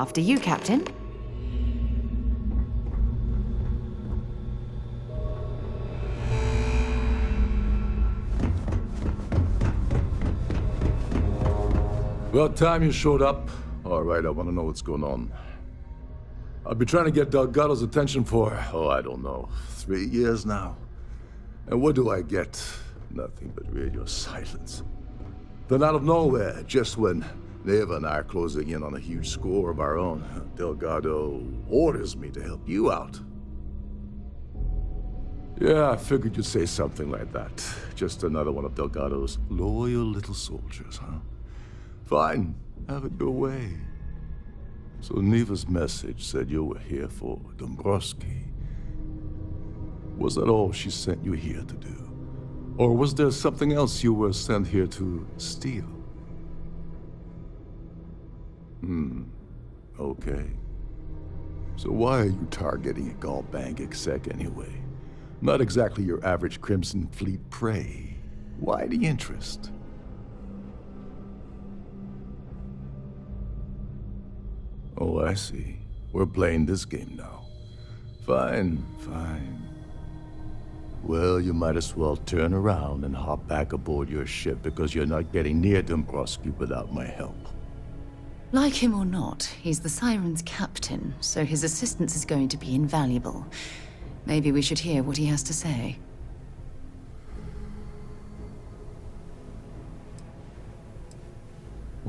After you, Captain. About time you showed up. All right, I want to know what's going on. I've been trying to get Delgado's attention for, I don't know, 3 years now. And what do I get? Nothing but radio silence. Then out of nowhere, just when Neva and I are closing in on a huge score of our own, Delgado orders me to help you out. Yeah, I figured you'd say something like that. Just another one of Delgado's loyal little soldiers, huh? Fine, have it your way. So Neva's message said you were here for Dombrowski. Was that all she sent you here to do? Or was there something else you were sent here to steal? Okay. So why are you targeting a Galbank exec anyway? Not exactly your average Crimson Fleet prey. Why the interest? Oh, I see. We're playing this game now. Fine, fine. Well, you might as well turn around and hop back aboard your ship because you're not getting near Dombrowski without my help. Like him or not, he's the Siren's captain, so his assistance is going to be invaluable. Maybe we should hear what he has to say.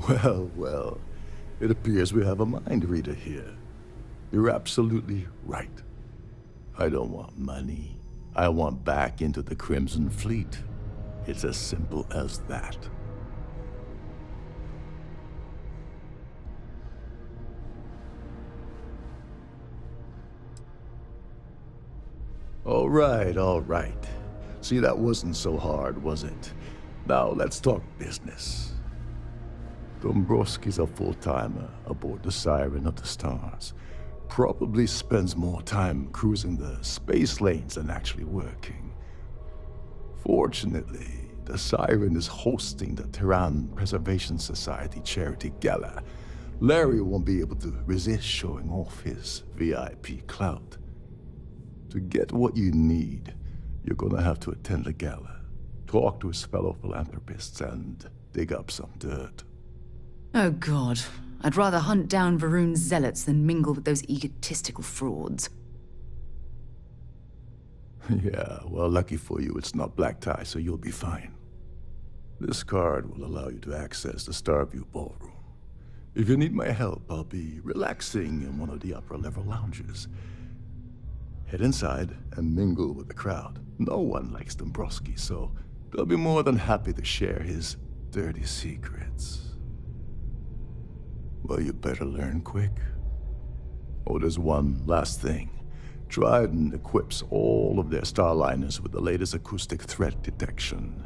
Well, well. It appears we have a mind reader here. You're absolutely right. I don't want money. I want back into the Crimson Fleet. It's as simple as that. All right. See, that wasn't so hard, was it? Now, let's talk business. Dombrowski's a full-timer aboard the Siren of the Stars. Probably spends more time cruising the space lanes than actually working. Fortunately, the Siren is hosting the Terran Preservation Society charity gala. Larry won't be able to resist showing off his VIP clout. To get what you need, you're gonna have to attend the gala, talk to his fellow philanthropists, and dig up some dirt. Oh God, I'd rather hunt down Varun's zealots than mingle with those egotistical frauds. Yeah, well, lucky for you, it's not black tie, so you'll be fine. This card will allow you to access the Starfield ballroom. If you need my help, I'll be relaxing in one of the upper-level lounges. Head inside and mingle with the crowd. No one likes Dombrowski, so they'll be more than happy to share his dirty secrets. Well, you better learn quick. Oh, there's one last thing. Trident equips all of their starliners with the latest acoustic threat detection.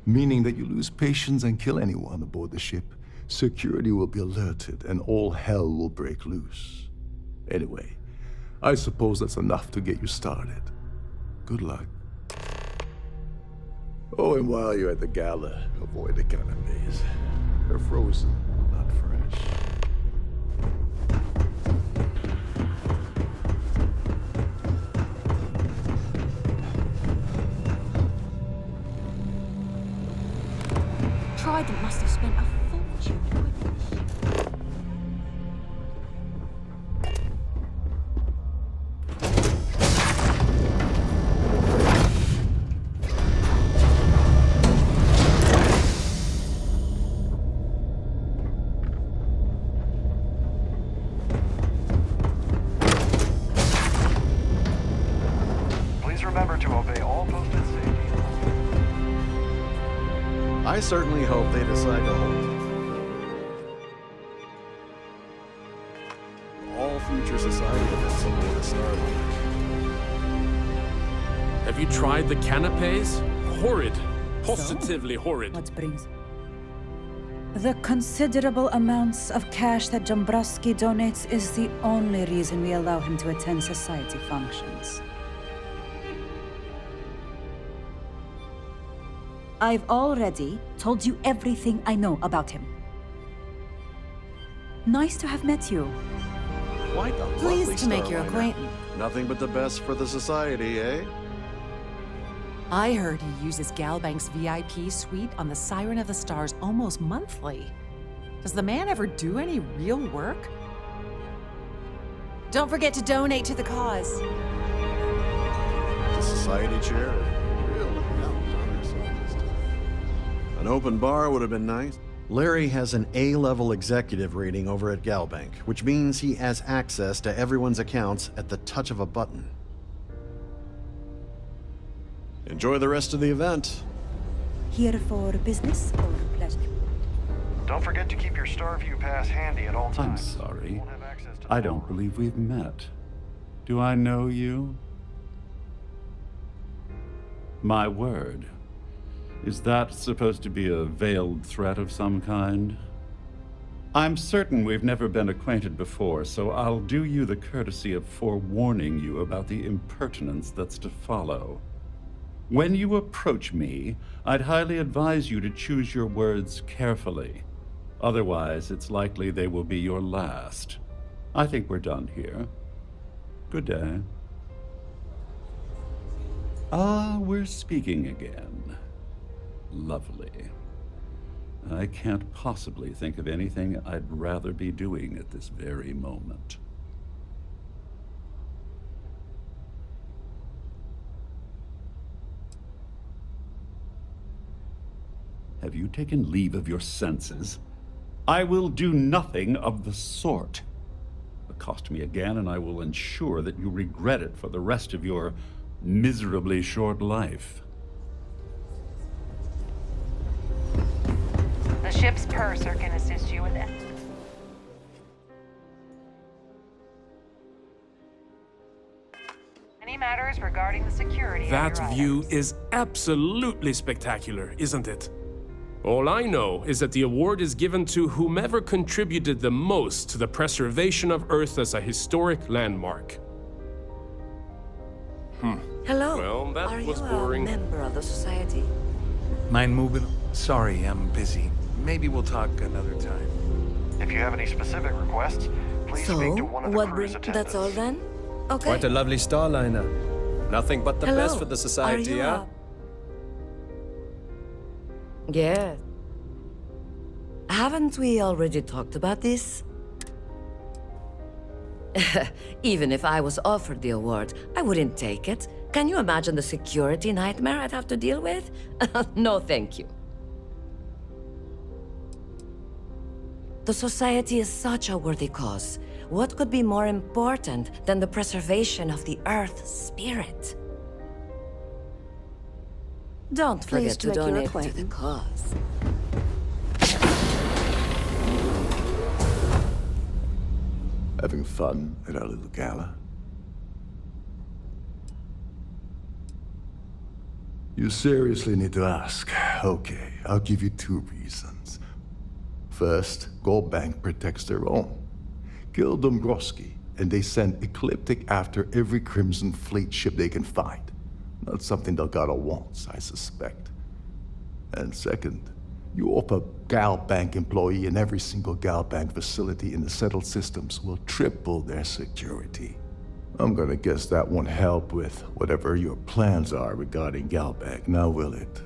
Meaning that you lose patience and kill anyone aboard the ship, security will be alerted and all hell will break loose. Anyway, I suppose that's enough to get you started. Good luck. Oh, and while you're at the gala, avoid the canapes. They're frozen, not fresh. Trident must have spent a fortune doing this. Please remember to obey all posted safety. I certainly hope they decide to hold all future society events aboard the Starliner. Have you tried the canapes? Horrid. Positively horrid. What brings? The considerable amounts of cash that Dombrowski donates is the only reason we allow him to attend society functions. I've already told you everything I know about him. Nice to have met you. Quite a lovely Pleased to make your Starliner. acquaintance. Nothing but the best for the society, eh? I heard he uses Galbank's VIP suite on the Siren of the Stars almost monthly. Does the man ever do any real work? Don't forget to donate to the cause. The society chair, real looking out on ourselves this time. An open bar would have been nice. Larry has an A-level executive rating over at Galbank, which means he has access to everyone's accounts at the touch of a button. Enjoy the rest of the event. Here for business or pleasure? Don't forget to keep your Starview pass handy at all I'm times. sorry. Won't have access to the I don't ballroom. believe we've met. Do I know you? My word. Is that supposed to be a veiled threat of some kind? I'm certain we've never been acquainted before, so I'll do you the courtesy of forewarning you about the impertinence that's to follow. When you approach me, I'd highly advise you to choose your words carefully. Otherwise, it's likely they will be your last. I think we're done here. Good day. Ah, we're speaking again. Lovely. I can't possibly think of anything I'd rather be doing at this very moment. Have you taken leave of your senses? I will do nothing of the sort. Accost me again, and I will ensure that you regret it for the rest of your miserably short life. The ship's purser can assist you with that. Any matters regarding the security of That your view items. is absolutely spectacular, isn't it? All I know is that the award is given to whomever contributed the most to the preservation of Earth as a historic landmark. Hello. Well, that Are was you boring. a member of the society? Mind moving? Sorry, I'm busy. Maybe we'll talk another time. If you have any specific requests, please speak to one of the crew's attendants. That's all then? Okay. Quite a lovely Starliner. Nothing but the Hello. best for the society, Are you huh? Yeah. Haven't we already talked about this? Even if I was offered the award, I wouldn't take it. Can you imagine the security nightmare I'd have to deal with? No, thank you. The society is such a worthy cause. What could be more important than the preservation of the Earth's spirit? Don't forget Pleased to to make your donate to the acquaintance. cause. Having fun at our little gala? You seriously need to ask. Okay, I'll give you 2 reasons. First, Galbank protects their own. Kill Dombrowski, and they send Ecliptic after every Crimson Fleet ship they can find. Not something Delgado wants, I suspect. And second, you offer Galbank employee in every single Galbank facility in the settled systems will triple their security. I'm gonna guess that won't help with whatever your plans are regarding Galbank, now will it?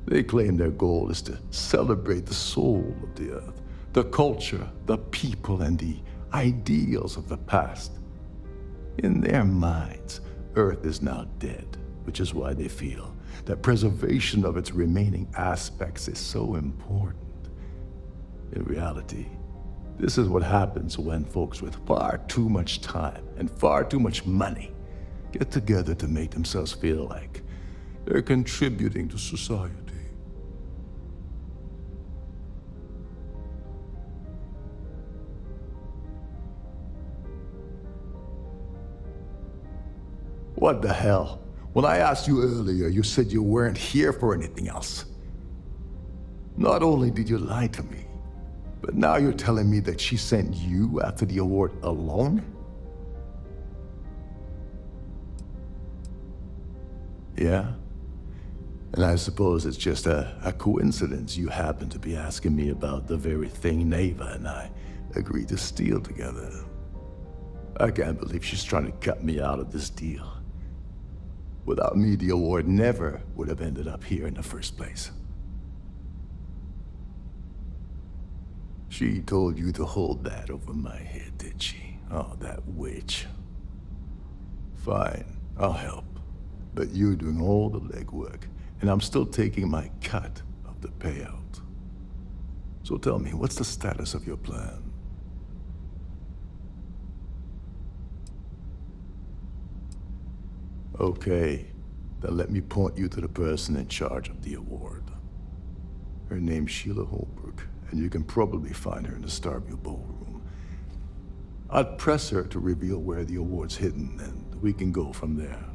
They claim their goal is to celebrate the soul of the Earth, the culture, the people, and the ideals of the past. In their minds, Earth is now dead, which is why they feel that preservation of its remaining aspects is so important. In reality, this is what happens when folks with far too much time and far too much money get together to make themselves feel like they're contributing to society. What the hell? When I asked you earlier, you said you weren't here for anything else. Not only did you lie to me, but now you're telling me that she sent you after the award alone? Yeah? And I suppose it's just a coincidence you happen to be asking me about the very thing Neva and I agreed to steal together. I can't believe she's trying to cut me out of this deal. Without me, the award never would have ended up here in the first place. She told you to hold that over my head, did she? Oh, that witch. Fine, I'll help. But you're doing all the legwork, and I'm still taking my cut of the payout. So tell me, what's the status of your plan? Okay, then let me point you to the person in charge of the award. Her name's Sheila Holbrook, and you can probably find her in the Starfield ballroom. I'd press her to reveal where the award's hidden, and we can go from there.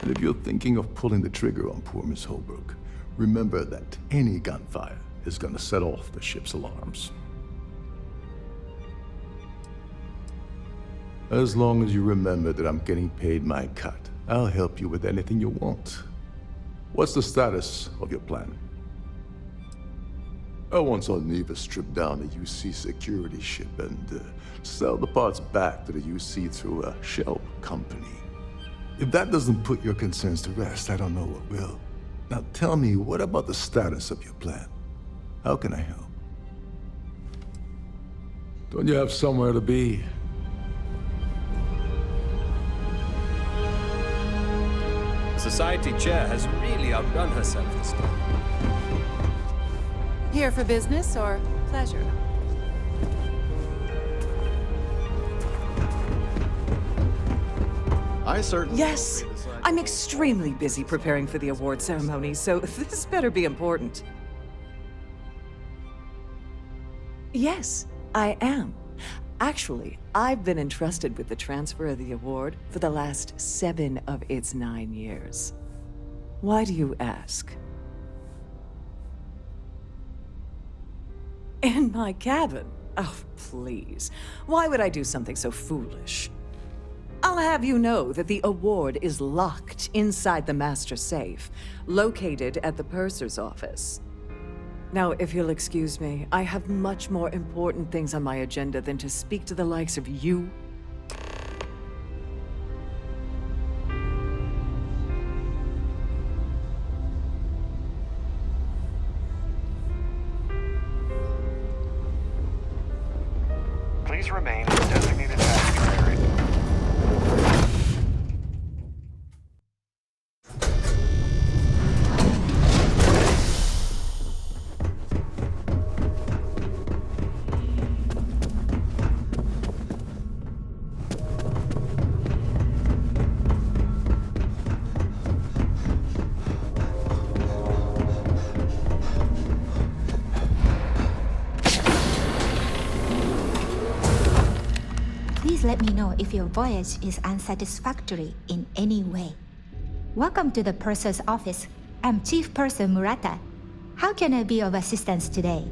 And if you're thinking of pulling the trigger on poor Miss Holbrook, remember that any gunfire is gonna set off the ship's alarms. As long as you remember that I'm getting paid my cut, I'll help you with anything you want. What's the status of your plan? I once saw Neva strip down a UC security ship and sell the parts back to the UC through a shell company. If that doesn't put your concerns to rest, I don't know what will. Now tell me, what about the status of your plan? How can I help? Don't you have somewhere to be? Society chair has really outdone herself this time. Here for business or pleasure? I certainly... Yes, I'm extremely busy preparing for the award ceremony, so this better be important. Yes, I am. Actually, I've been entrusted with the transfer of the award for the last 7 of its 9 years. Why do you ask? In my cabin? Oh, please. Why would I do something so foolish? I'll have you know that the award is locked inside the master safe, located at the purser's office. Now, if you'll excuse me, I have much more important things on my agenda than to speak to the likes of you. Please remain in the designated passenger area. Please let me know if your voyage is unsatisfactory in any way. Welcome to the Purser's office. I'm Chief Purser Murata. How can I be of assistance today?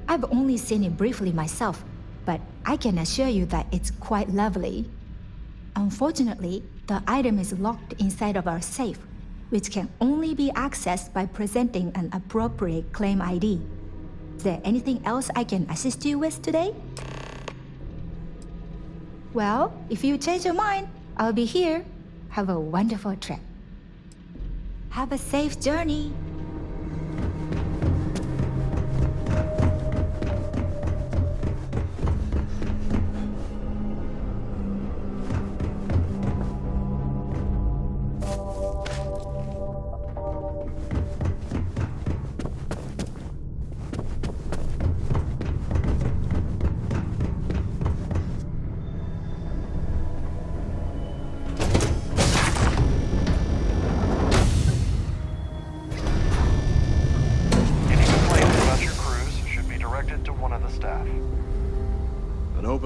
I've only seen it briefly myself, but I can assure you that it's quite lovely. Unfortunately, the item is locked inside of our safe, which can only be accessed by presenting an appropriate claim ID. Is there anything else I can assist you with today? Well, if you change your mind, I'll be here. Have a wonderful trip. Have a safe journey.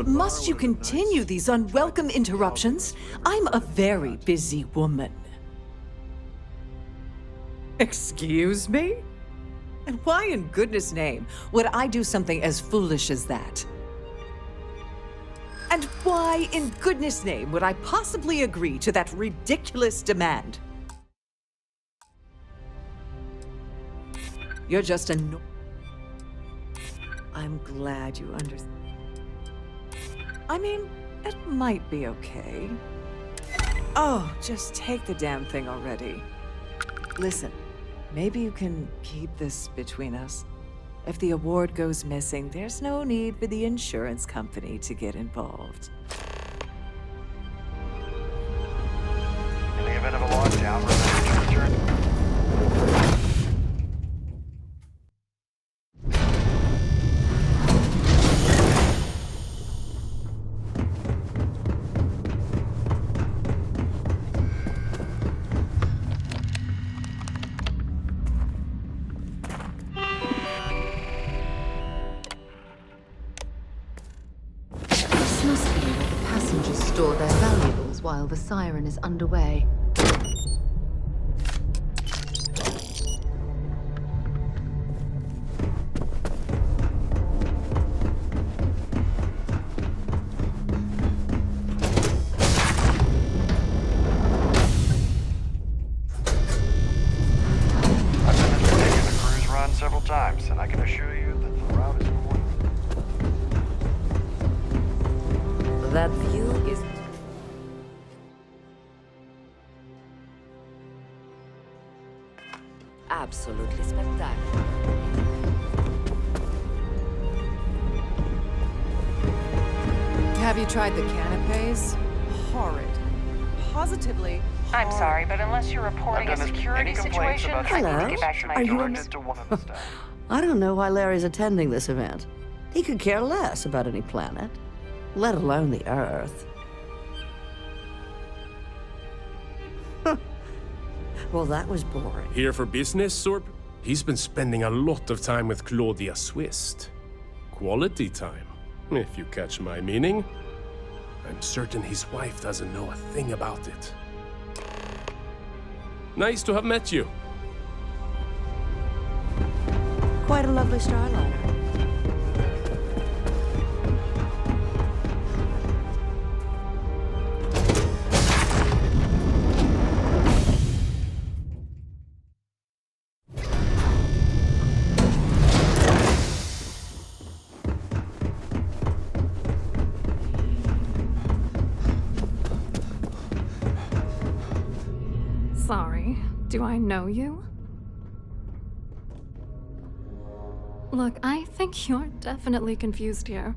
Must you continue these unwelcome interruptions? I'm a very busy woman. Excuse me? And why in goodness name would I do something as foolish as that? And Why, in goodness name, would I possibly agree to that ridiculous demand? You're just a I'm glad you understand. I mean, it might be okay. Oh, just take the damn thing already. Listen, maybe you can keep this between us. If the award goes missing, there's no need for the insurance company to get involved. In the event of a lockdown, remember to return. This must be where the passengers store their valuables while the siren is underway. I've done this particular cruise run several times, and I can assure you that the route is important. That view is... absolutely spectacular. Have you tried the canapes? Horrid. Positively. I'm horrid. sorry, but unless you're reporting a security situation, I need to get back to my Directed to one of the staff. I don't know why Larry's attending this event. He could care less about any planet, let alone the Earth. Well, that was boring. Here for business, Sorp? He's been spending a lot of time with Claudia Swist. Quality time, if you catch my meaning. I'm certain his wife doesn't know a thing about it. Nice to have met you. Quite a lovely starliner. Sorry, do I know you? Look, I think you're definitely confused here.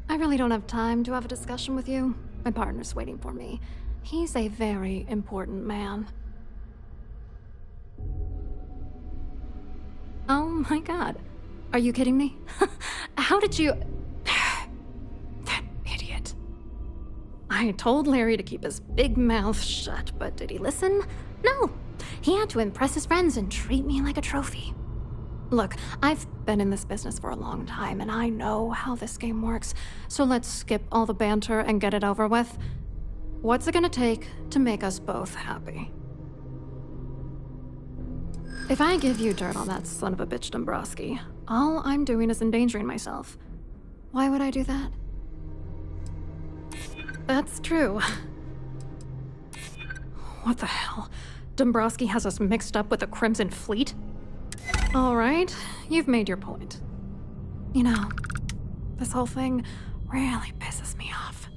I really don't have time to have a discussion with you. My partner's waiting for me. He's a very important man. Oh my god. Are you kidding me? How did you... That idiot. I told Larry to keep his big mouth shut, but did he listen? No. He had to impress his friends and treat me like a trophy. Look, I've been in this business for a long time, and I know how this game works, so let's skip all the banter and get it over with. What's it gonna take to make us both happy? If I give you dirt on that son of a bitch Dombrowski, all I'm doing is endangering myself. Why would I do that? That's true. What the hell? Dombrowski has us mixed up with the Crimson Fleet? All right, you've made your point. You know, this whole thing really pisses me off.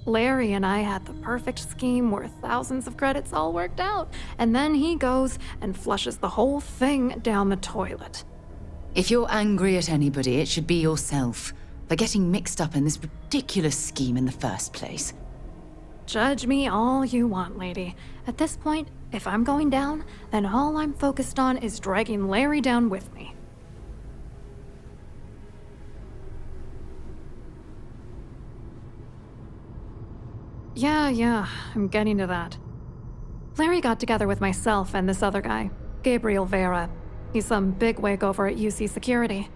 Larry and I had the perfect scheme worth thousands of credits all worked out, and then he goes and flushes the whole thing down the toilet. If you're angry at anybody, it should be yourself for getting mixed up in this ridiculous scheme in the first place. Judge me all you want, lady. At this point, if I'm going down, then all I'm focused on is dragging Larry down with me. Yeah, I'm getting to that. Larry got together with myself and this other guy, Gabriel Vera. He's some bigwig over at UC Security.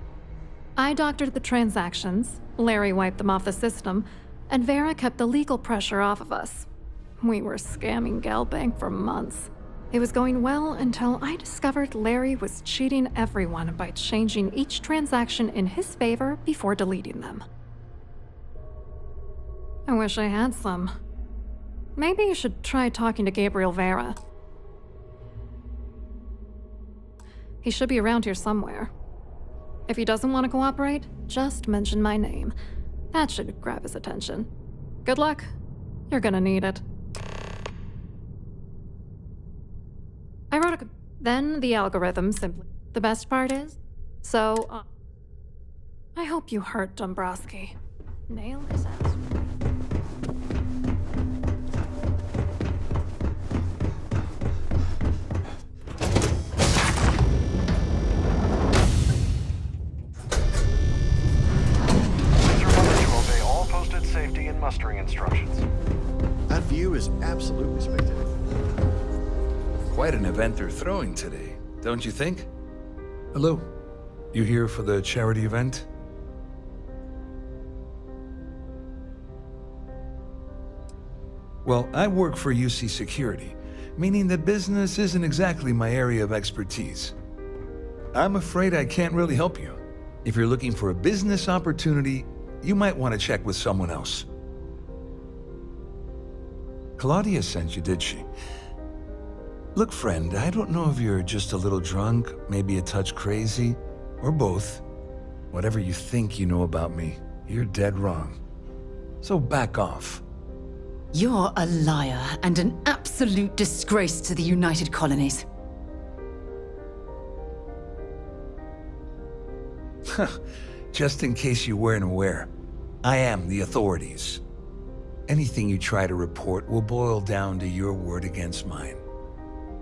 I doctored the transactions, Larry wiped them off the system, and Vera kept the legal pressure off of us. We were scamming Galbank for months. It was going well until I discovered Larry was cheating everyone by changing each transaction in his favor before deleting them. I wish I had some. Maybe you should try talking to Gabriel Vera. He should be around here somewhere. If he doesn't want to cooperate, just mention my name. That should grab his attention. Good luck. You're gonna need it. I wrote a... Then the algorithm simply... The best part is... So, I hope you hurt Dombrowski. Nail his ass. Safety and mustering instructions. That view is absolutely spectacular. Quite an event they're throwing today, don't you think? Hello. You here for the charity event? Well, I work for UC Security, meaning that business isn't exactly my area of expertise. I'm afraid I can't really help you. If you're looking for a business opportunity, you might want to check with someone else. Claudia sent you, did she? Look, friend, I don't know if you're just a little drunk, maybe a touch crazy, or both. Whatever you think you know about me, you're dead wrong. So back off. You're a liar and an absolute disgrace to the United Colonies. Just in case you weren't aware, I am the authorities. Anything you try to report will boil down to your word against mine.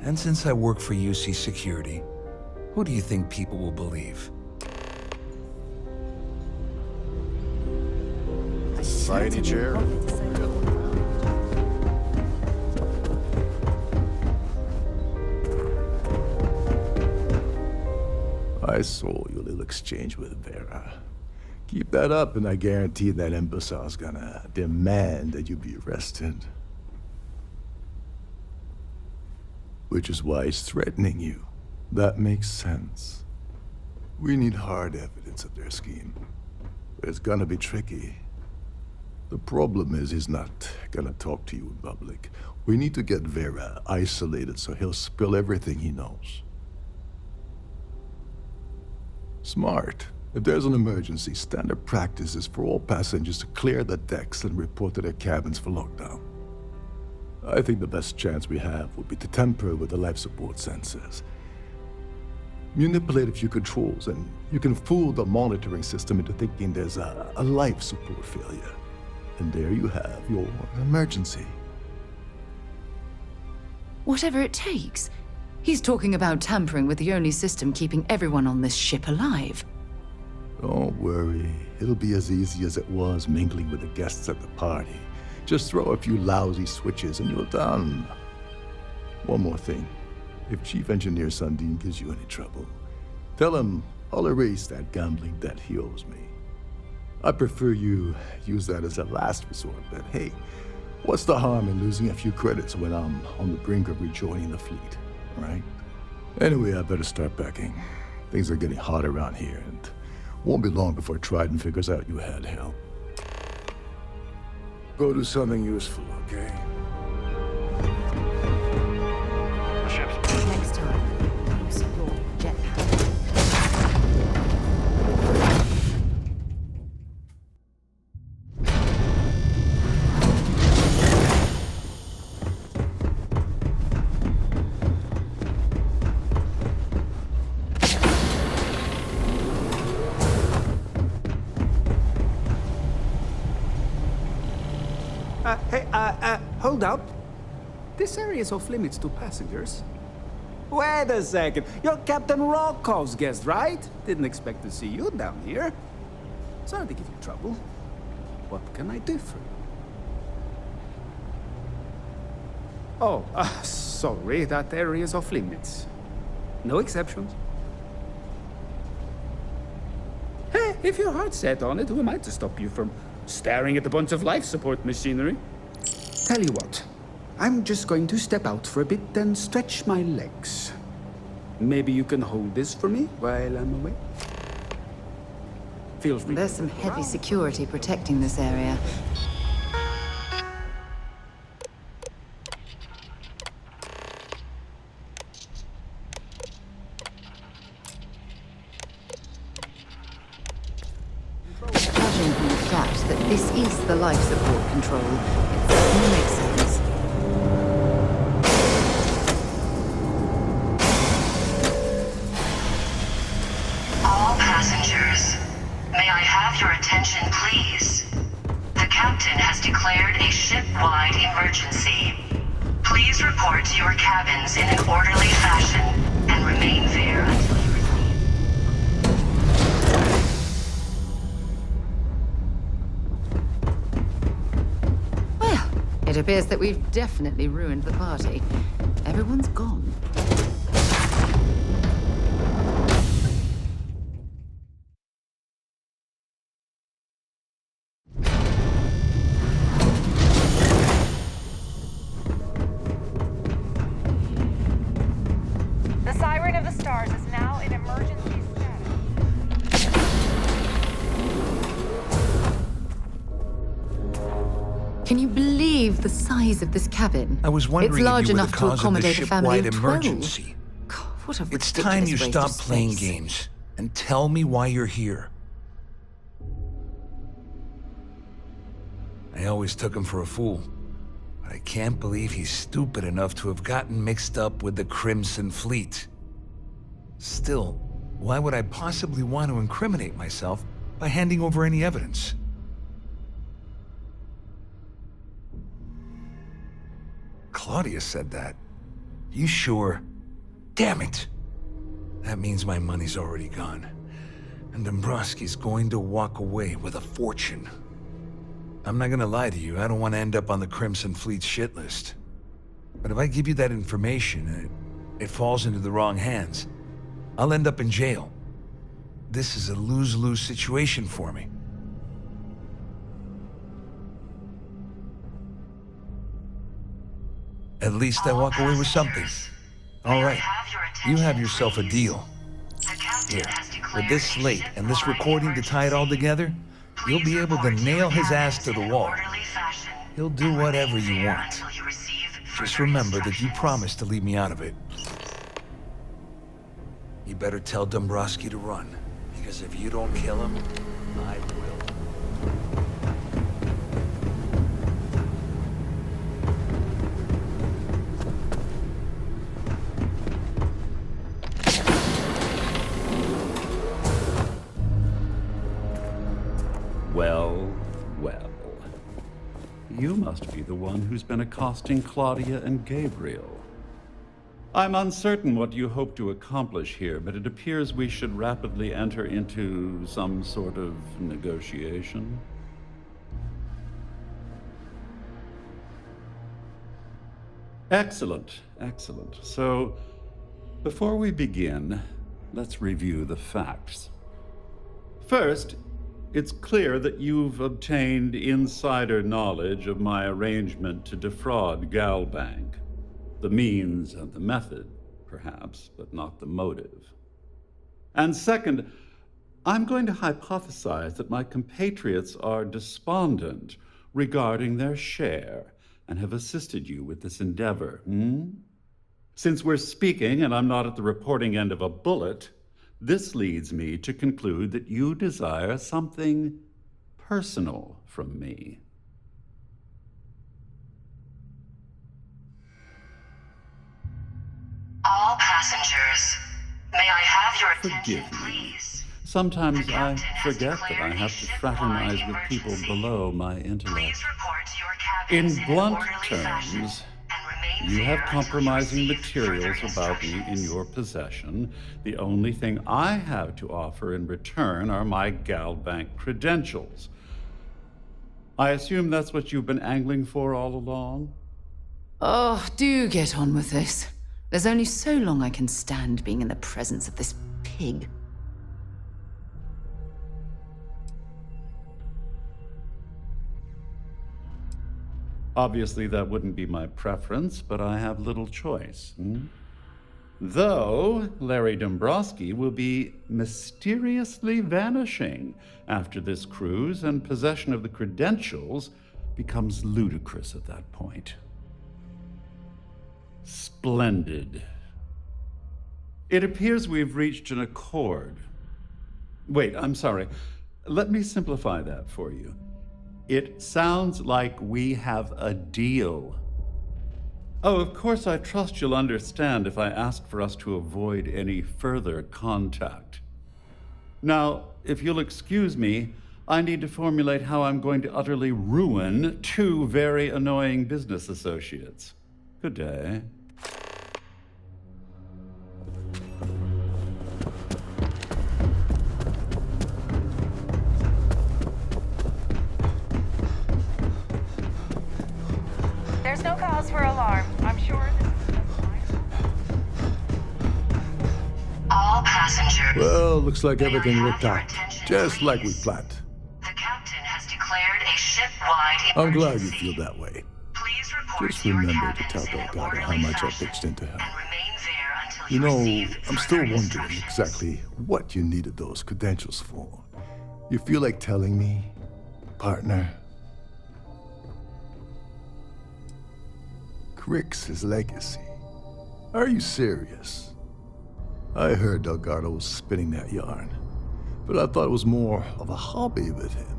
And since I work for UC Security, who do you think people will believe? Society chair. I saw your little exchange with Vera. Keep that up, and I guarantee that imbecile's gonna demand that you be arrested. Which is why he's threatening you. That makes sense. We need hard evidence of their scheme. But it's gonna be tricky. The problem is he's not gonna talk to you in public. We need to get Vera isolated so he'll spill everything he knows. Smart. If there's an emergency, standard practice is for all passengers to clear the decks and report to their cabins for lockdown. I think the best chance we have would be to tamper with the life support sensors. Manipulate a few controls, and you can fool the monitoring system into thinking there's a life support failure. And there you have your emergency. Whatever it takes. He's talking about tampering with the only system keeping everyone on this ship alive. Don't worry. It'll be as easy as it was mingling with the guests at the party. Just throw a few lousy switches and you're done. One more thing. If Chief Engineer Sundin gives you any trouble, tell him I'll erase that gambling debt he owes me. I prefer you use that as a last resort, but hey, what's the harm in losing a few credits when I'm on the brink of rejoining the fleet, right? Anyway, I better start packing. Things are getting hot around here, and won't be long before Trident figures out you had help. Go do something useful, okay? The ship's... Next time, use your jetpack. Hold up. This area is off limits to passengers. Wait a second. You're Captain Rocco's guest, right? Didn't expect to see you down here. Sorry to give you trouble. What can I do for you? Oh, sorry. That area is off limits. No exceptions. Hey, if your heart's set on it, who am I to stop you from staring at a bunch of life support machinery? Tell you what, I'm just going to step out for a bit and stretch my legs. Maybe you can hold this for me while I'm away? Feel free. There's some heavy security protecting this area. This is the life support control. It certainly makes sense. All passengers, may I have your attention, please? The captain has declared a ship-wide emergency. Please report to your cabins in an orderly fashion and remain there until you receive. Well, it appears that we've definitely ruined the party. Everyone's gone. The Siren of the Stars is now in emergency status. Can you believe the size of this cabin? I was wondering it's large if you were enough the to cause of the accommodate a family ship-wide of 12. emergency. God, what a It's time you ridiculous waste of stop playing space. games and tell me why you're here. I always took him for a fool, but I can't believe he's stupid enough to have gotten mixed up with the Crimson Fleet. Still, why would I possibly want to incriminate myself by handing over any evidence? Claudia said that. You sure? Damn it! That means my money's already gone. And Dombrowski's going to walk away with a fortune. I'm not gonna lie to you, I don't want to end up on the Crimson Fleet's shit list. But if I give you that information and it falls into the wrong hands, I'll end up in jail. This is a lose-lose situation for me. At least I walk away with something. All right, you have yourself a deal. Here, with this slate and this recording to tie it all together, you'll be able to nail his ass to the wall. He'll do whatever you want. Just remember that you promised to leave me out of it. You better tell Dombrowski to run, because if you don't kill him, I will. Well, well. You must be the one who's been accosting Claudia and Gabriel. I'm uncertain what you hope to accomplish here, but it appears we should rapidly enter into some sort of negotiation. Excellent, excellent. So, before we begin, let's review the facts. First, it's clear that you've obtained insider knowledge of my arrangement to defraud Galbank. The means and the method, perhaps, but not the motive. And second, I'm going to hypothesize that my compatriots are despondent regarding their share and have assisted you with this endeavor. Since we're speaking and I'm not at the reporting end of a bullet, this leads me to conclude that you desire something personal from me. All passengers, may I have your attention, Forgive me. please? Sometimes I forget that I have to fraternize with people below my intellect. Please report to your In cabins blunt orderly fashion terms, and remain you have there until compromising receive further materials about me in instructions. your possession. The only thing I have to offer in return are my Galbank credentials. I assume that's what you've been angling for all along? Oh, do get on with this. There's only so long I can stand being in the presence of this pig. Obviously, that wouldn't be my preference, but I have little choice. Though Larry Dombrowski will be mysteriously vanishing after this cruise, and possession of the credentials becomes ludicrous at that point. Splendid. It appears we've reached an accord. Wait, I'm sorry. Let me simplify that for you. It sounds like we have a deal. Oh, of course, I trust you'll understand if I ask for us to avoid any further contact. Now, if you'll excuse me, I need to formulate how I'm going to utterly ruin 2 very annoying business associates. Good day. There's no cause for alarm. I'm sure this is All passengers. Well, looks like everything worked out just like we planned. The captain has declared a ship-wide I'm glad emergency. you feel that way. Please report Just to your remember to cabins tell in an Delgado how orderly much I fashion pitched into him. and remain there until You you know, receive I'm further still wondering instructions. exactly what you needed those credentials for. You feel like telling me, partner? Crix's legacy. Are you serious? I heard Delgado was spinning that yarn, but I thought it was more of a hobby with him.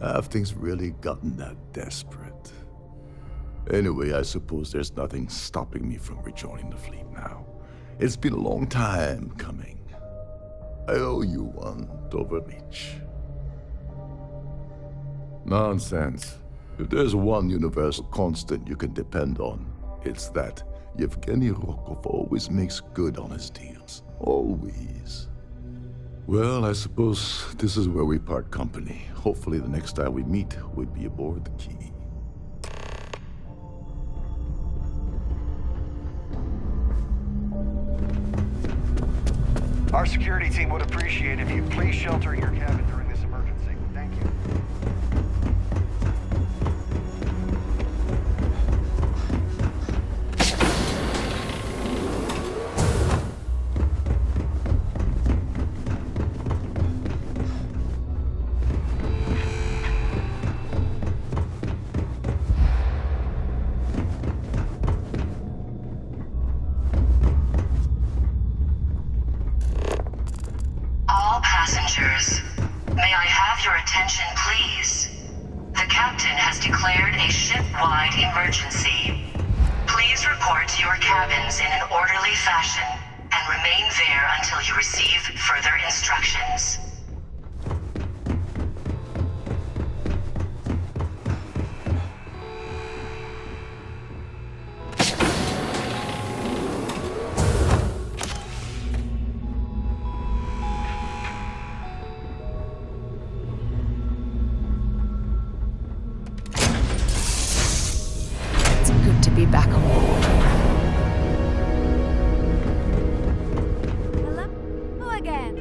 Have things really gotten that desperate? Anyway, I suppose there's nothing stopping me from rejoining the fleet now. It's been a long time coming. I owe you one, Doverleach. Nonsense. If there's one universal constant you can depend on, it's that Yevgeny Rokov always makes good on his deals. Always. Well, I suppose this is where we part company. Hopefully the next time we meet, we'll be aboard the Key. Our security team would appreciate if you please shelter in your cabin during this emergency. Thank you. All passengers, may I have your attention, please? The captain has declared a ship-wide emergency. Please report to your cabins in an orderly fashion and remain there until you receive further instructions. It's good to be back on board. Hello again.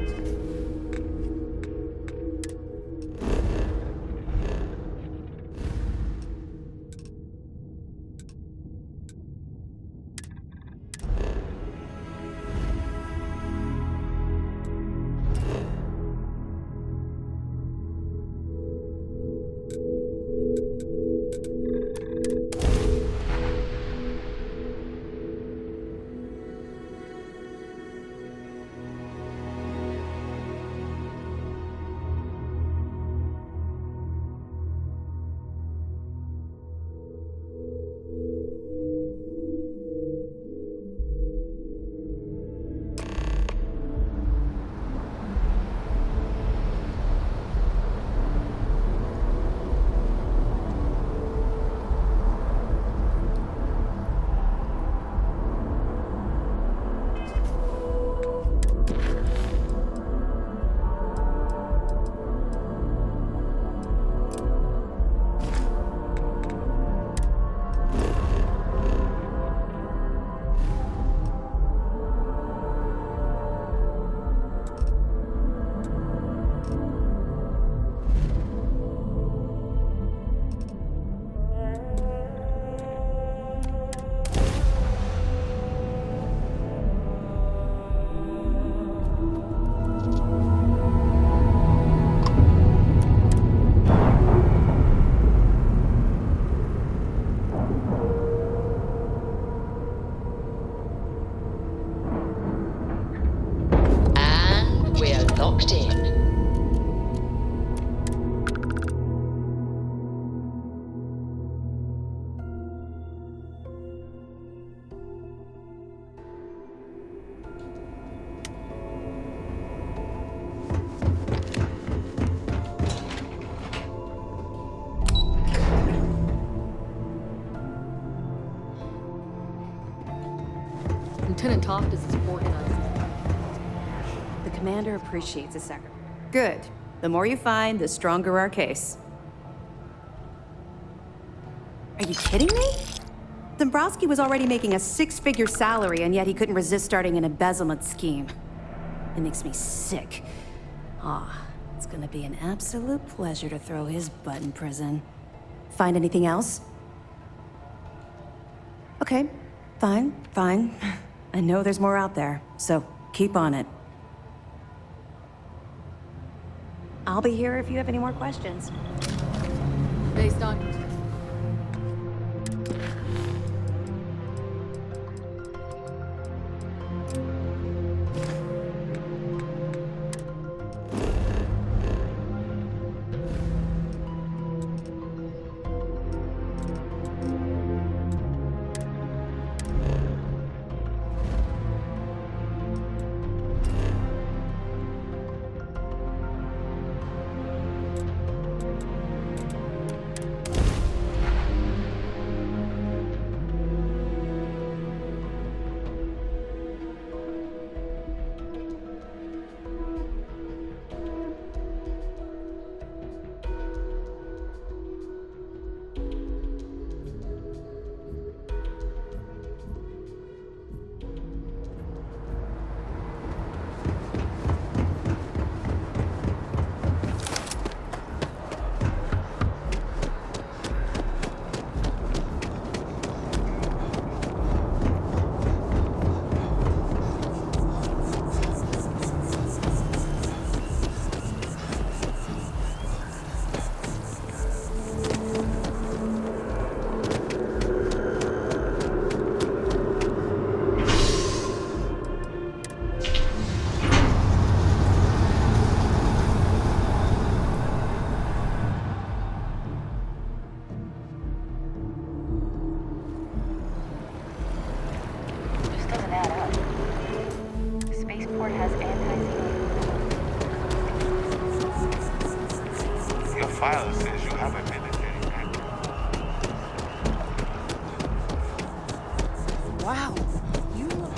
And we're locked in. Lieutenant Toft is as organized as... The commander appreciates a sacrifice. Good. The more you find, the stronger our case. Are you kidding me? Dombrowski was already making a six-figure salary, and yet he couldn't resist starting an embezzlement scheme. It makes me sick. It's gonna be an absolute pleasure to throw his butt in prison. Find anything else? Okay, fine. I know there's more out there, so keep on it. I'll be here if you have any more questions. Based on... file says you have a military background. Wow, you look...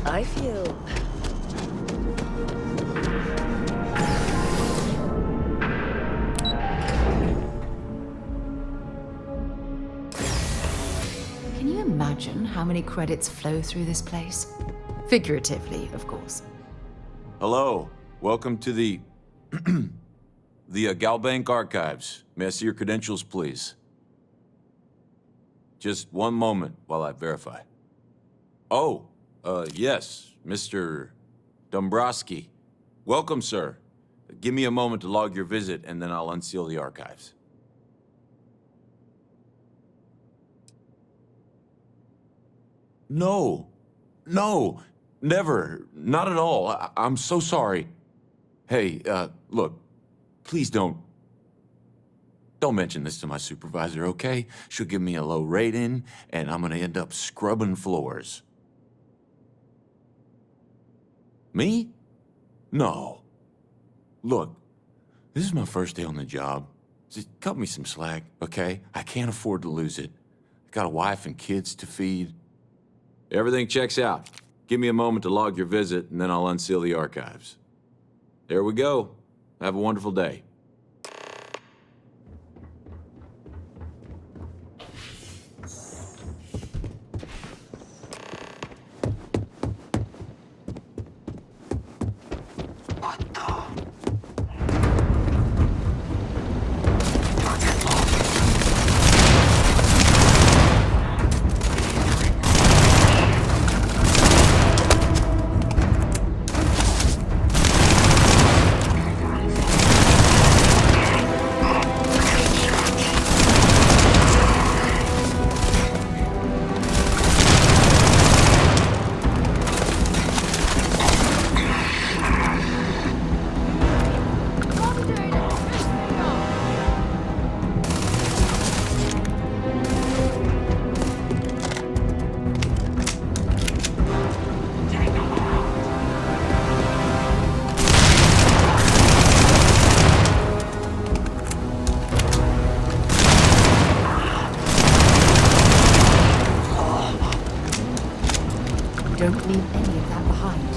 I feel... Can you imagine how many credits flow through this place? Figuratively, of course. Hello. Welcome to the Galbank archives. May I see your credentials, please? Just one moment while I verify. Oh, yes, Mr. Dombrowski. Welcome, sir. Give me a moment to log your visit, and then I'll unseal the archives. No, never, not at all. I'm so sorry. Hey, look, please don't mention this to my supervisor, okay? She'll give me a low rating, and I'm gonna end up scrubbing floors. Me? No. Look, this is my first day on the job. Just cut me some slack, okay? I can't afford to lose it. I got a wife and kids to feed. Everything checks out. Give me a moment to log your visit, and then I'll unseal the archives. There we go. Have a wonderful day. Don't leave any of that behind.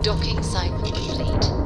Docking cycle complete.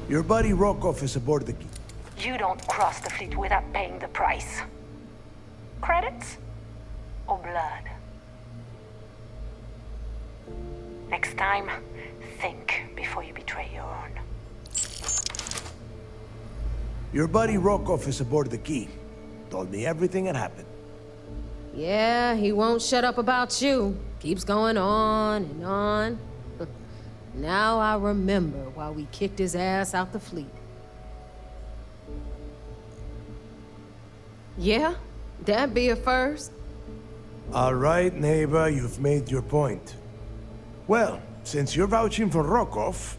Your buddy Rokov is aboard the key. You don't cross the fleet without paying the price. Credits? Or blood? Next time, think before you betray your own. Your buddy Rokov is aboard the key. Told me everything that happened. Yeah, he won't shut up about you. Keeps going on and on. Now I remember why we kicked his ass out the fleet. Yeah, that'd be a first. All right, neighbor, you've made your point. Well, since you're vouching for Rokov,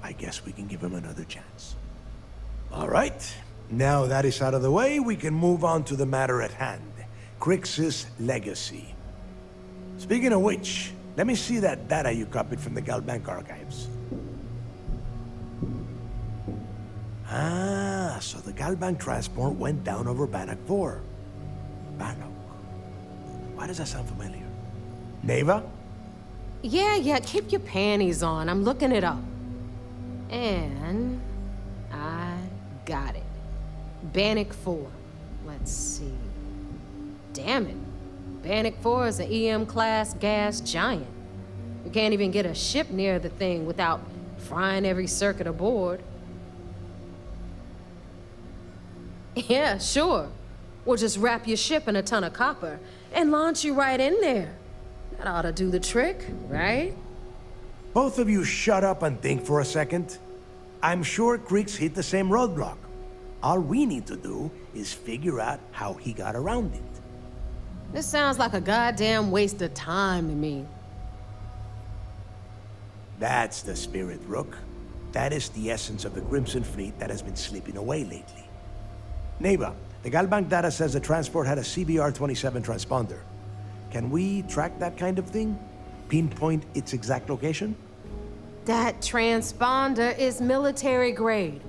I guess we can give him another chance. All right, now that is out of the way, we can move on to the matter at hand. Crix's legacy. Speaking of which, let me see that data you copied from the Galbank archives. Ah, so the Galbank transport went down over Bannock 4. Bannock. Why does that sound familiar? Neva? Yeah, keep your panties on. I'm looking it up. And I got it. Bannock 4. Let's see. Damn it. Bannock 4 is an EM-class gas giant. You can't even get a ship near the thing without frying every circuit aboard. Yeah, sure. We'll just wrap your ship in a ton of copper and launch you right in there. That ought to do the trick, right? Both of you shut up and think for a second. I'm sure Creeks hit the same roadblock. All we need to do is figure out how he got around it. This sounds like a goddamn waste of time to me. That's the spirit, Rook. That is the essence of the Crimson Fleet that has been slipping away lately. Neighbor, the Galbank data says the transport had a CBR-27 transponder. Can we track that kind of thing? Pinpoint its exact location? That transponder is military grade.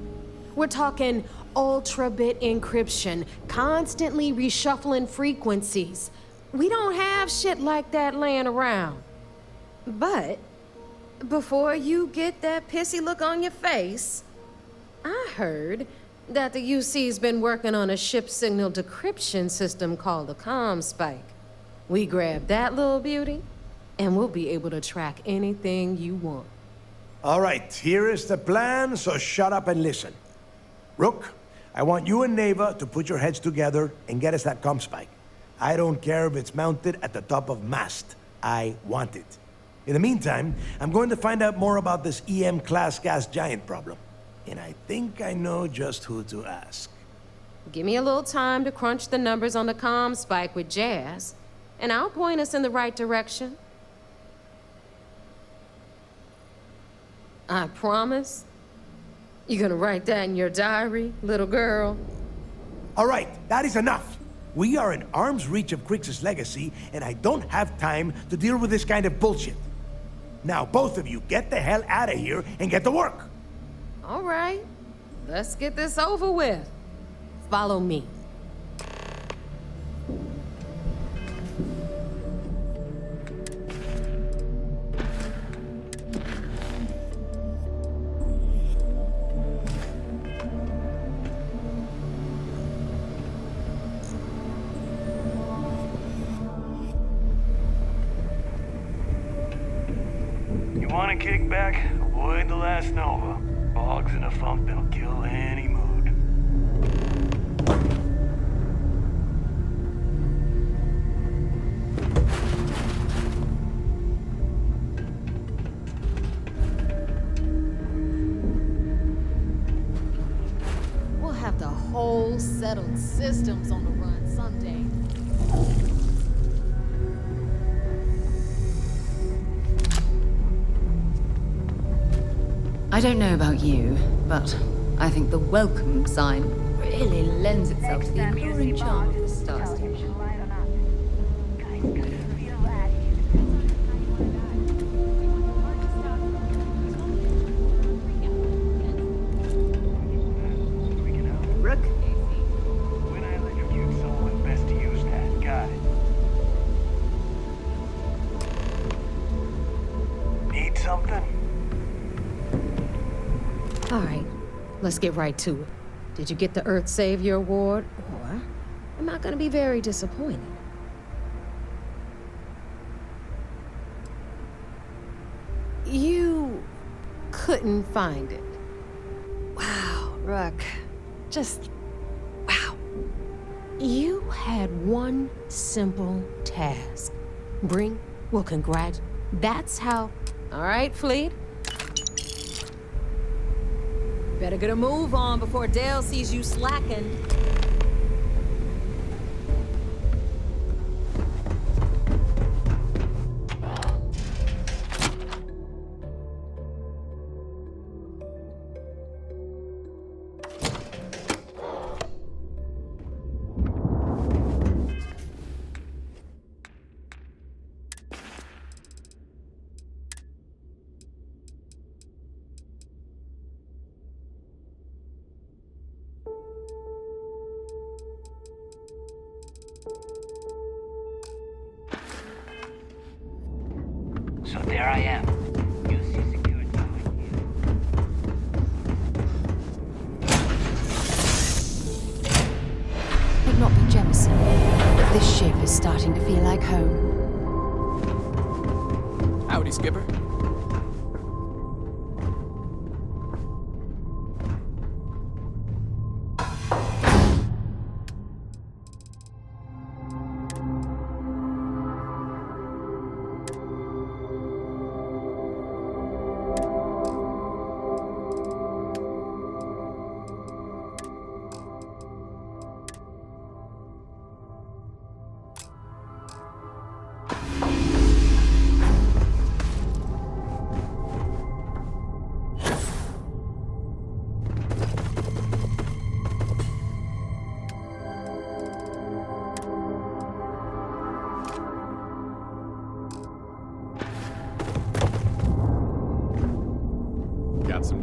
We're talking ultra-bit encryption, constantly reshuffling frequencies. We don't have shit like that laying around. But before you get that pissy look on your face, I heard that the UC's been working on a ship signal decryption system called the ComSpike. We grab that little beauty, and we'll be able to track anything you want. All right, here is the plan, so shut up and listen. Rook, I want you and Neva to put your heads together and get us that ComSpike. I don't care if it's mounted at the top of mast. I want it. In the meantime, I'm going to find out more about this EM-class gas giant problem. And I think I know just who to ask. Give me a little time to crunch the numbers on the ComSpike with Jazz, and I'll point us in the right direction. I promise. You gonna write that in your diary, little girl? All right, that is enough. We are in arm's reach of Crix's legacy, and I don't have time to deal with this kind of bullshit. Now, both of you, get the hell out of here and get to work. All right, let's get this over with. Follow me. You want to kick back? Avoid the last Nova. Bogs in a funk that'll kill any mood. We'll have the whole settled systems on the run someday. I don't know about you, but I think the welcome sign really lends itself to the alluring charm of the Star Station. Rook? When I electrocute someone, best to use that. Got it. Need something? All right, let's get right to it. Did you get the Earth Savior Award, or am I gonna be very disappointed? You couldn't find it. Wow, Rook. Just, wow. You had one simple task. Congrats. That's how. All right, Fleet. Better get a move on before Dale sees you slacking. So there I am. UC security behind you. Might not be Jemison, but this ship is starting to feel like home. Howdy, Skipper.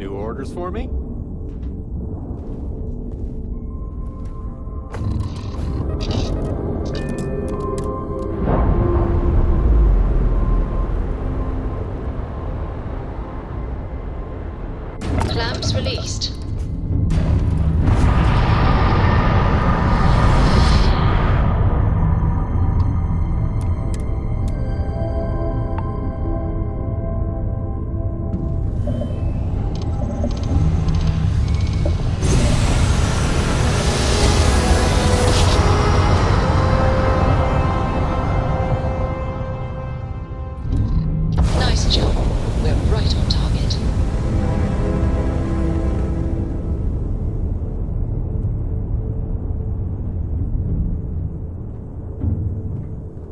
New orders for me? Clamps released. Nice job. We're right on target.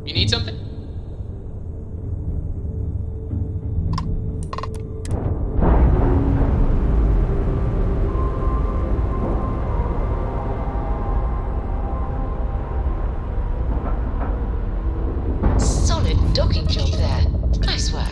You need something? Solid docking job there. Nice work.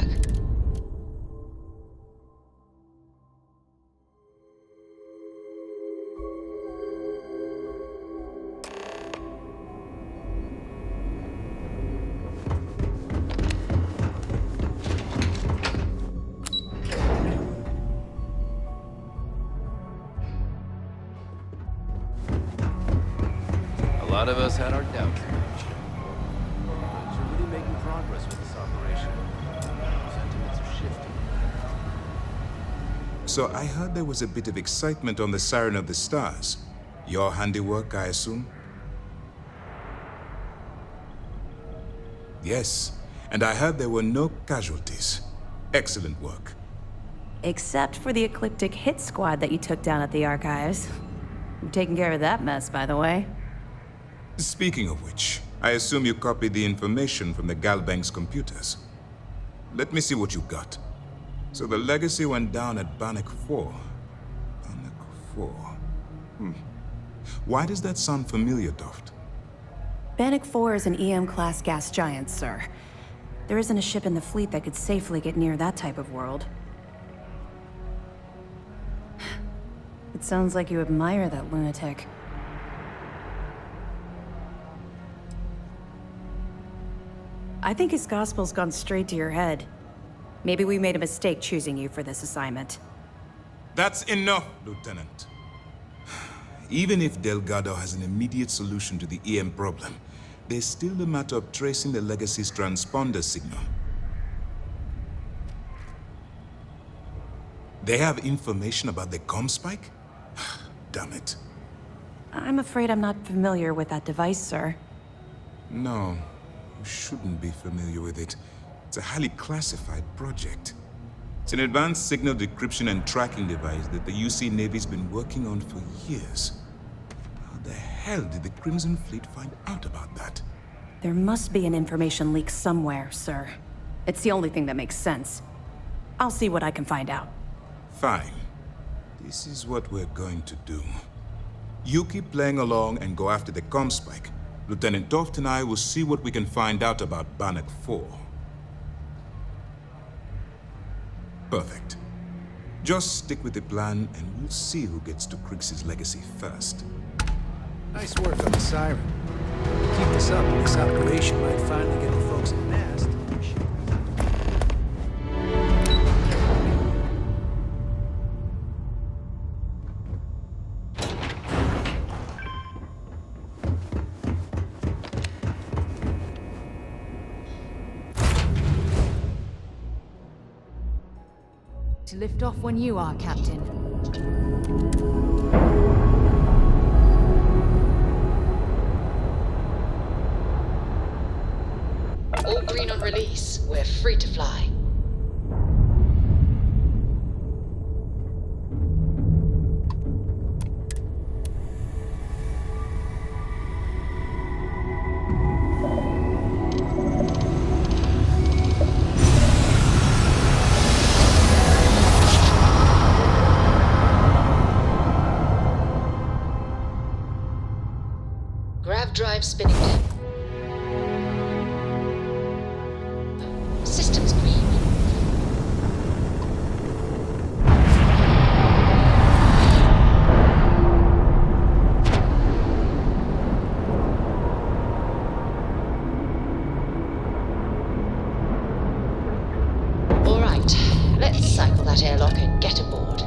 A lot of us had our doubts about you. But you're really making progress with this operation. Sentiments are shifting. So I heard there was a bit of excitement on the Siren of the Stars. Your handiwork, I assume? Yes, and I heard there were no casualties. Excellent work. Except for the ecliptic hit squad that you took down at the archives. You're taking care of that mess, by the way. Speaking of which, I assume you copied the information from the Galbank's computers. Let me see what you got. So the legacy went down at Bannock 4. Bannock 4. Why does that sound familiar, Doft? Bannock 4 is an EM-class gas giant, sir. There isn't a ship in the fleet that could safely get near that type of world. It sounds like you admire that lunatic. I think his gospel's gone straight to your head. Maybe we made a mistake choosing you for this assignment. That's enough, Lieutenant. Even if Delgado has an immediate solution to the EM problem, there's still the matter of tracing the Legacy's transponder signal. They have information about the comm spike? Damn it. I'm afraid I'm not familiar with that device, sir. No, you shouldn't be familiar with it. It's a highly classified project. It's an advanced signal decryption and tracking device that the UC Navy's been working on for years. How the hell did the Crimson Fleet find out about that? There must be an information leak somewhere, sir. It's the only thing that makes sense. I'll see what I can find out. Fine. This is what we're going to do. You keep playing along and go after the comm spike. Lieutenant Doft and I will see what we can find out about Bannock 4. Perfect. Just stick with the plan and we'll see who gets to Krix's legacy first. Nice work on the Siren. Keep this up and this operation might finally get the folks at Mast. To lift off when you are, Captain. All green on release. We're free to fly. Grav drive spinning dead. Systems green. Let's cycle that airlock and get aboard.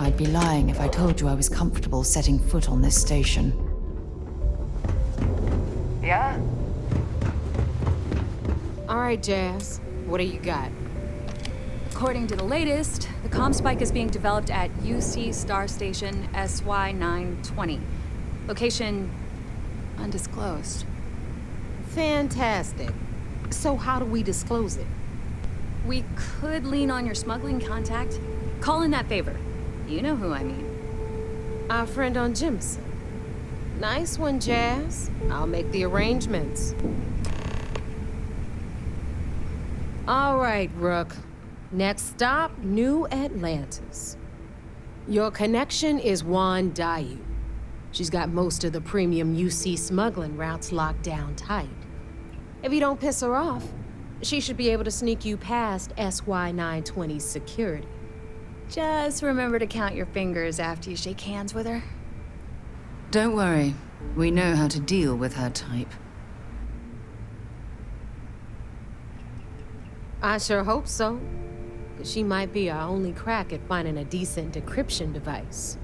I'd be lying if I told you I was comfortable setting foot on this station. Yeah? All right, Jazz. What do you got? According to the latest, the comm spike is being developed at UC Star Station SY-920. Location undisclosed. Fantastic. So how do we disclose it? We could lean on your smuggling contact. Call in that favor. You know who I mean. Our friend on Jimson. Nice one, Jazz. I'll make the arrangements. All right, Rook. Next stop, New Atlantis. Your connection is Juan Dayu. She's got most of the premium UC smuggling routes locked down tight. If you don't piss her off, she should be able to sneak you past SY-920's security. Just remember to count your fingers after you shake hands with her. Don't worry. We know how to deal with her type. I sure hope so. 'Cause she might be our only crack at finding a decent decryption device.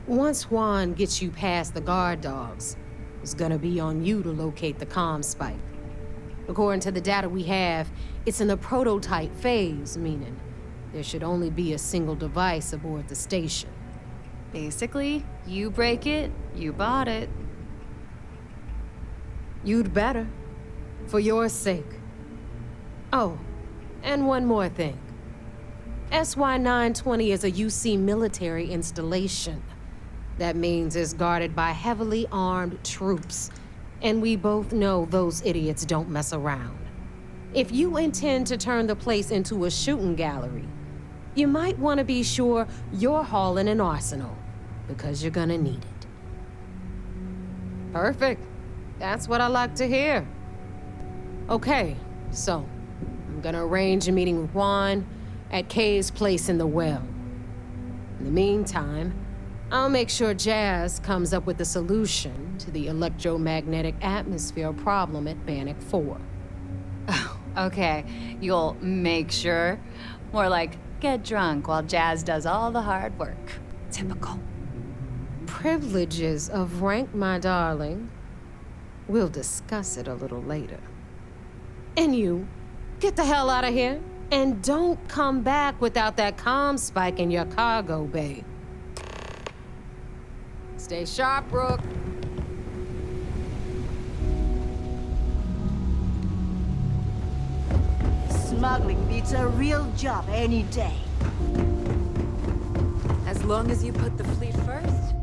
Once Juan gets you past the guard dogs, it's gonna be on you to locate the comm spike. According to the data we have, it's in the prototype phase, meaning there should only be a single device aboard the station. Basically, you break it, you bought it. You'd better. For your sake. Oh, and one more thing. SY-920 is a UC military installation. That means it's guarded by heavily armed troops. And we both know those idiots don't mess around. If you intend to turn the place into a shooting gallery, you might want to be sure you're hauling an arsenal, because you're gonna need it. Perfect. That's what I like to hear. Okay, so I'm gonna arrange a meeting with Juan at Kay's place in the well. In the meantime, I'll make sure Jazz comes up with a solution to the electromagnetic atmosphere problem at Bannock 4. Oh, okay. You'll make sure. More like, get drunk while Jazz does all the hard work. Typical. Privileges of rank, my darling. We'll discuss it a little later. And you, get the hell out of here. And don't come back without that comm spike in your cargo bay. Stay sharp, Brooke. Smuggling beats a real job any day. As long as you put the fleet first.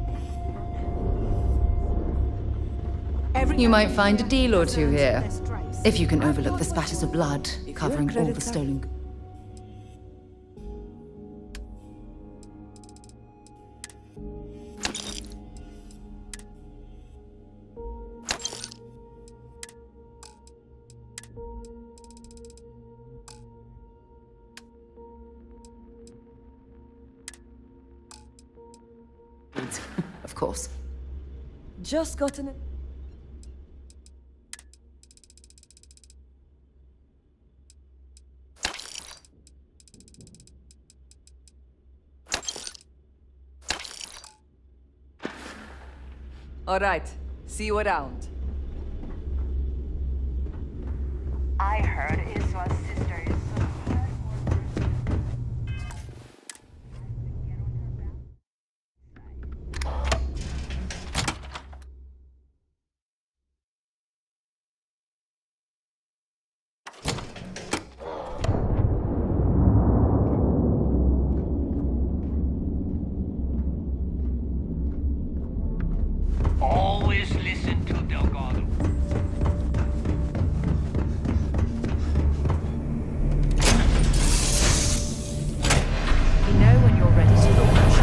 You might find a deal or two here, if you can overlook the spatters of blood covering all the stolen... Of course. Just gotten it. All right, see you around. I heard Iswa's sister is so Always listen to Delgado. You know when you're ready to launch.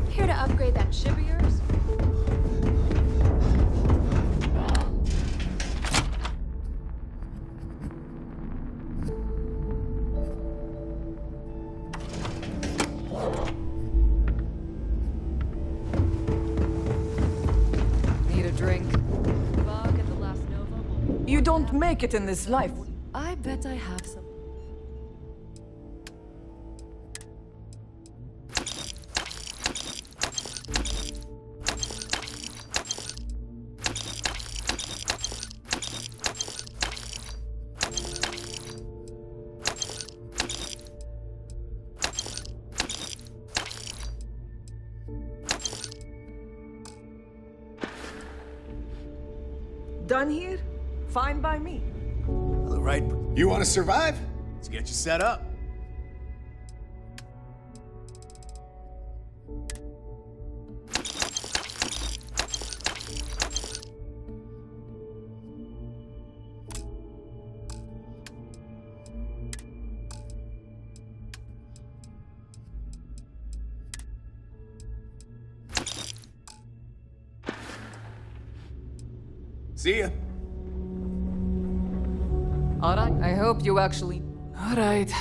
Here to upgrade that ship of yours? Need a drink? You don't make it in this life. I bet I have some. Done here? Fine by me. All right. You want to survive? Let's get you set up. See ya. Alright, I hope you actually... Alright.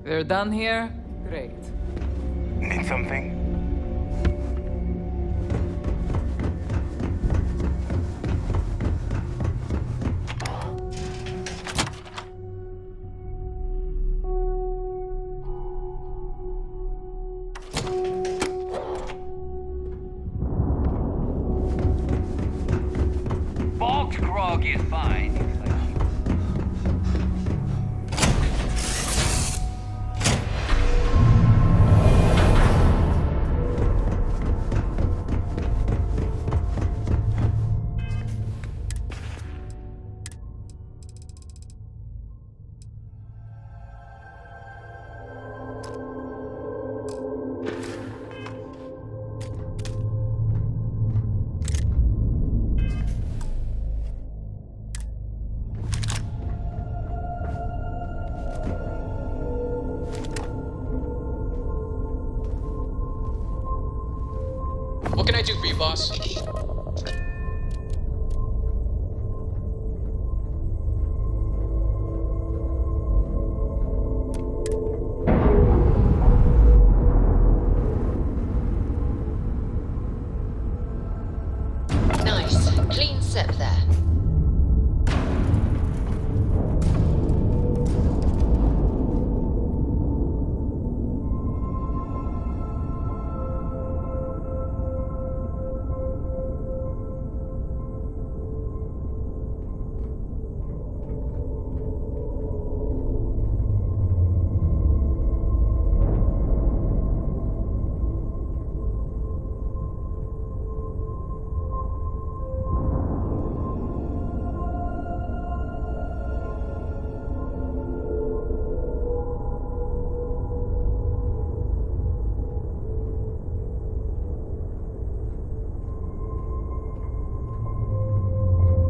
We're done here? Great. Need something? Bog's grog is fine. What can I do for you, boss? Nice. Clean set there.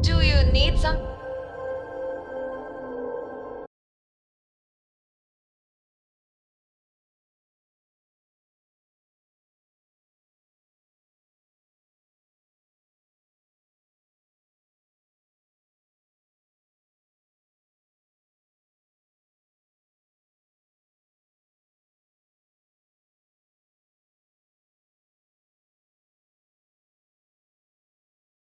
Do you need some?